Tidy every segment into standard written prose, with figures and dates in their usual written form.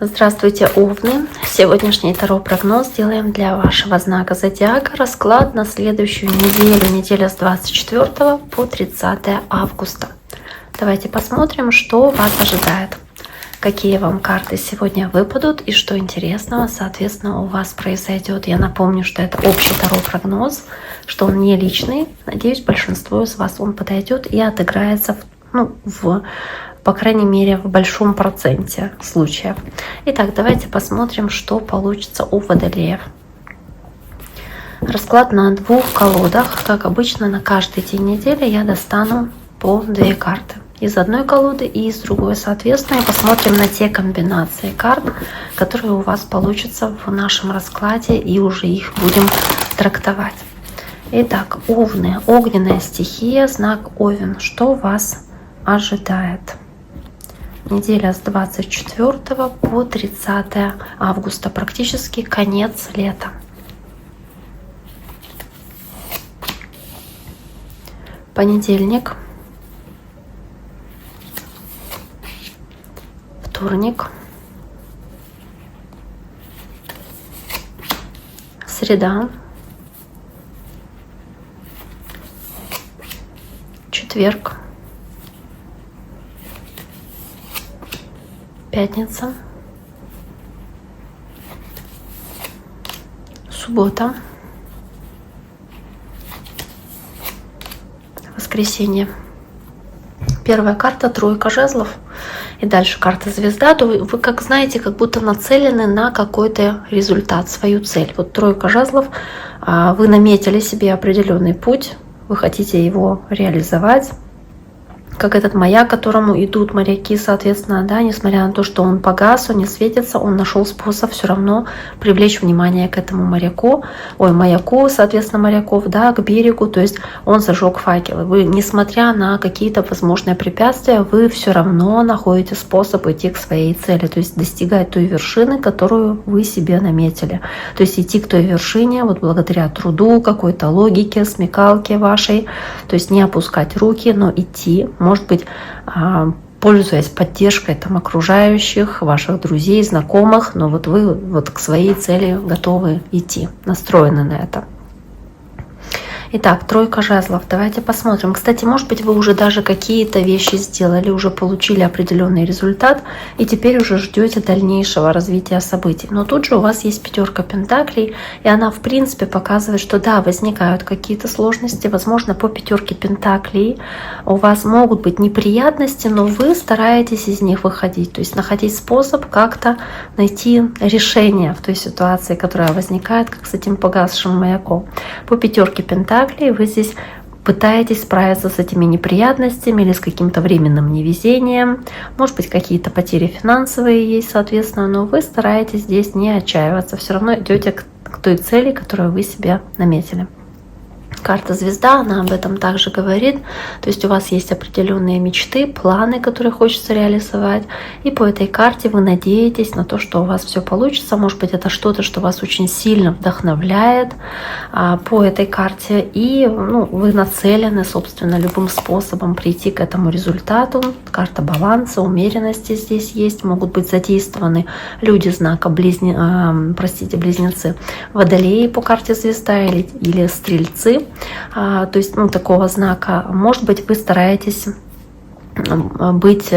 Здравствуйте, Овны! Сегодняшний таро-прогноз делаем для вашего знака зодиака. Расклад на следующую неделю, неделя с 24 по 30 августа. Давайте посмотрим, что вас ожидает. Какие вам карты сегодня выпадут и что интересного, соответственно, у вас произойдет. Я напомню, что это общий таро-прогноз, что он не личный. Надеюсь, большинству из вас он подойдет и отыграется по крайней мере, в большом проценте случаев. Итак, давайте посмотрим, что получится у водолеев. Расклад на двух колодах. Как обычно, на каждый день недели я достану по 2 карты. Из одной колоды и из другой. Соответственно, и посмотрим на те комбинации карт, которые у вас получатся в нашем раскладе, и уже их будем трактовать. Итак, Овны. Огненная стихия, знак Овен. Что вас ожидает? Неделя с 24 по 30 августа, практически конец лета. Понедельник, вторник, среда, четверг, пятница, суббота, воскресенье. Первая карта — тройка жезлов. И дальше карта звезда. То вы, как знаете, как будто нацелены на какой-то результат, свою цель. Вот тройка жезлов. Вы наметили себе определенный путь. Вы хотите его реализовать. Как этот маяк, к которому идут моряки, соответственно, да, несмотря на то, что он погас, он не светится, он нашел способ все равно привлечь внимание к этому маяку, соответственно, моряков, да, к берегу, то есть он зажег факелы. Вы, несмотря на какие-то возможные препятствия, вы все равно находите способ идти к своей цели, то есть достигать той вершины, которую вы себе наметили. То есть идти к той вершине вот благодаря труду, какой-то логике, смекалке вашей, то есть не опускать руки, но идти, может быть, пользуясь поддержкой там окружающих, ваших друзей, знакомых, но вот вы вот к своей цели готовы идти, настроены на это. Итак, тройка жезлов. Давайте посмотрим. Кстати, может быть, вы уже даже какие-то вещи сделали, уже получили определенный результат, и теперь уже ждете дальнейшего развития событий. Но тут же у вас есть пятерка пентаклей, и она, в принципе, показывает, что да, возникают какие-то сложности. Возможно, по пятерке пентаклей у вас могут быть неприятности, но вы стараетесь из них выходить, то есть находить способ как-то найти решение в той ситуации, которая возникает, как с этим погасшим маяком. По пятерке пентаклей вы здесь пытаетесь справиться с этими неприятностями или с каким-то временным невезением. Может быть, какие-то потери финансовые есть, соответственно, но вы стараетесь здесь не отчаиваться. Все равно идете к той цели, которую вы себе наметили. Карта звезда, она об этом также говорит. То есть у вас есть определенные мечты, планы, которые хочется реализовать. И по этой карте вы надеетесь на то, что у вас все получится. Может быть, это что-то, что вас очень сильно вдохновляет по этой карте. И вы нацелены, собственно, любым способом прийти к этому результату. Карта баланса, умеренности здесь есть. Могут быть задействованы люди знака близнецы, водолеи по карте звезда или стрельцы. То есть, такого знака. Может быть, вы стараетесь быть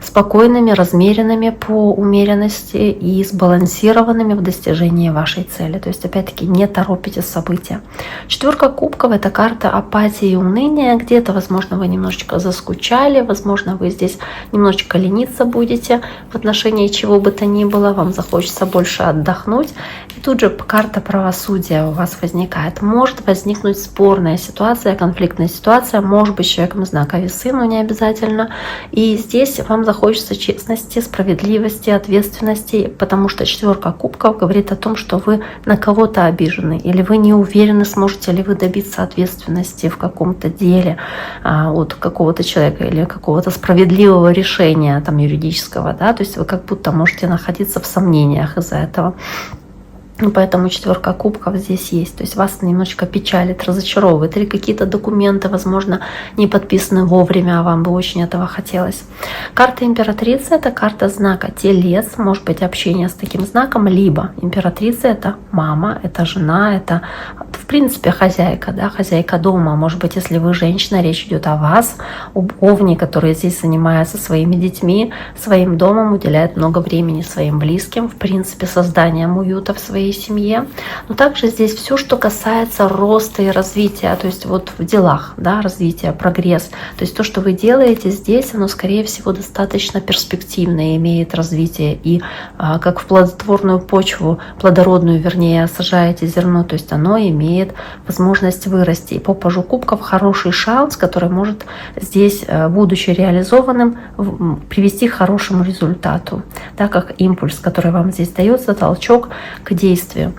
спокойными, размеренными по умеренности и сбалансированными в достижении вашей цели. То есть, опять-таки, не торопите события. Четверка кубков — это карта апатии и уныния. Где-то, возможно, вы немножечко заскучали, возможно, вы здесь немножечко лениться будете в отношении чего бы то ни было, вам захочется больше отдохнуть. И тут же карта правосудия у вас возникает. Может возникнуть спорная ситуация, конфликтная ситуация, может быть, с человеком знака весы, но не обязательно. И здесь вам захочется честности, справедливости, ответственности, потому что четверка кубков говорит о том, что вы на кого-то обижены, или вы не уверены, сможете ли вы добиться ответственности в каком-то деле от какого-то человека или какого-то справедливого решения там, юридического. Да? То есть вы как будто можете находиться в сомнениях из-за этого. И поэтому 4 кубков здесь есть. То есть вас немножечко печалит, разочаровывает. Или какие-то документы, возможно, не подписаны вовремя, а вам бы очень этого хотелось. Карта императрицы — это карта знака Телец. Может быть общение с таким знаком. Либо императрица — это мама, это жена, это в принципе хозяйка, да, хозяйка дома. Может быть, если вы женщина, речь идет о вас, об Овне, который здесь занимается своими детьми, своим домом, уделяет много времени своим близким, в принципе, созданием уюта в своей семье. Но также здесь все, что касается роста и развития, то есть вот в делах, да, развития, прогресс. То есть то, что вы делаете здесь, оно, скорее всего, достаточно перспективное, имеет развитие. И как в плодотворную почву, плодородную, вернее, сажаете зерно, то есть оно имеет возможность вырасти. И по пажу кубков хороший шанс, который может здесь, будучи реализованным, привести к хорошему результату, так как импульс, который вам здесь дается, толчок к действию,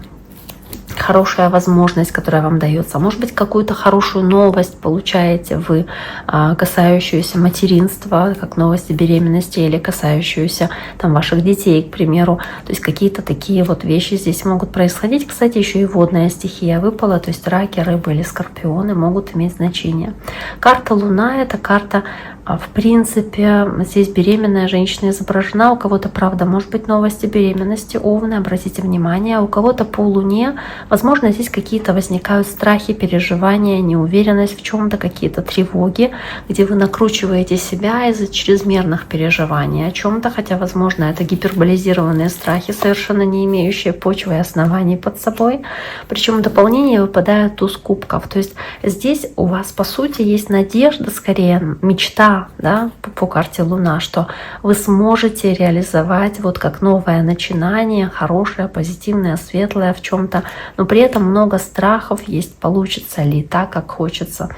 хорошая возможность, которая вам дается. Может быть, какую-то хорошую новость получаете вы, касающуюся материнства, как новости беременности, или касающуюся там ваших детей, к примеру. То есть какие-то такие вот вещи здесь могут происходить. Кстати, еще и водная стихия выпала, то есть раки, рыбы или скорпионы могут иметь значение. Карта Луна — это карта, в принципе, здесь беременная женщина изображена. У кого-то, правда, может быть новости беременности, Овны, обратите внимание. У кого-то по Луне, возможно, здесь какие-то возникают страхи, переживания, неуверенность в чем-то, какие-то тревоги, где вы накручиваете себя из-за чрезмерных переживаний о чем-то, хотя, возможно, это гиперболизированные страхи, совершенно не имеющие почвы и оснований под собой. Причем в дополнение выпадает туз кубков. То есть здесь у вас, по сути, есть надежда, скорее, мечта, да, по карте Луна, что вы сможете реализовать вот как новое начинание, хорошее, позитивное, светлое в чем-то, но при этом много страхов есть, получится ли так, как хочется.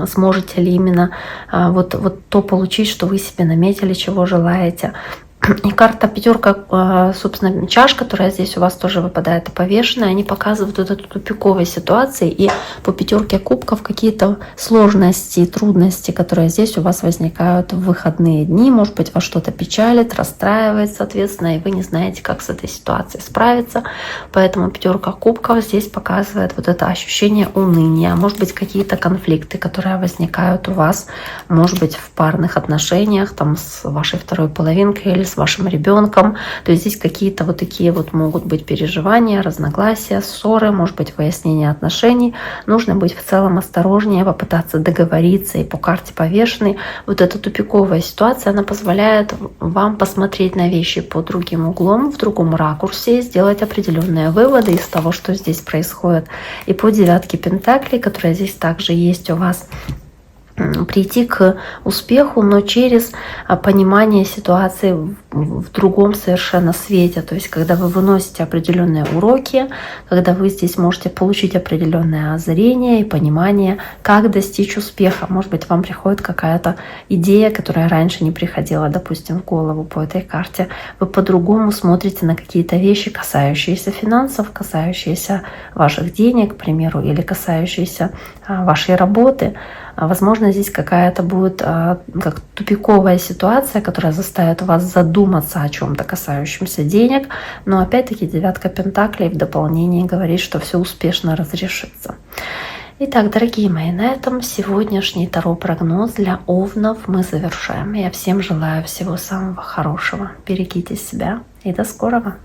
Сможете ли именно вот то получить, что вы себе наметили, чего желаете. И карта 5, собственно, чаш, которая здесь у вас тоже выпадает, и повешенная, они показывают вот эту тупиковую ситуацию. И по 5 кубков какие-то сложности, трудности, которые здесь у вас возникают в выходные дни. Может быть, вас что-то печалит, расстраивает, соответственно, и вы не знаете, как с этой ситуацией справиться. Поэтому 5 кубков здесь показывает вот это ощущение уныния. Может быть, какие-то конфликты, которые возникают у вас, может быть, в парных отношениях там, с вашей второй половинкой или с вашим ребенком. То есть здесь какие-то вот такие вот могут быть переживания, разногласия, ссоры, может быть, выяснение отношений. Нужно быть в целом осторожнее, попытаться договориться. И по карте повешенной вот эта тупиковая ситуация, она позволяет вам посмотреть на вещи под другим углом, в другом ракурсе, сделать определенные выводы из того, что здесь происходит. И по 9 пентаклей, которая здесь также есть у вас, прийти к успеху, но через понимание ситуации в другом совершенно свете. То есть, когда вы выносите определенные уроки, когда вы здесь можете получить определенное озарение и понимание, как достичь успеха. Может быть, вам приходит какая-то идея, которая раньше не приходила, допустим, в голову по этой карте. Вы по-другому смотрите на какие-то вещи, касающиеся финансов, касающиеся ваших денег, к примеру, или касающиеся вашей работы. Возможно, здесь какая-то будет как тупиковая ситуация, которая заставит вас задуматься о чем-то касающемся денег. Но опять-таки 9 пентаклей в дополнение говорит, что все успешно разрешится. Итак, дорогие мои, на этом сегодняшний таро-прогноз для Овнов мы завершаем. Я всем желаю всего самого хорошего. Берегите себя и до скорого!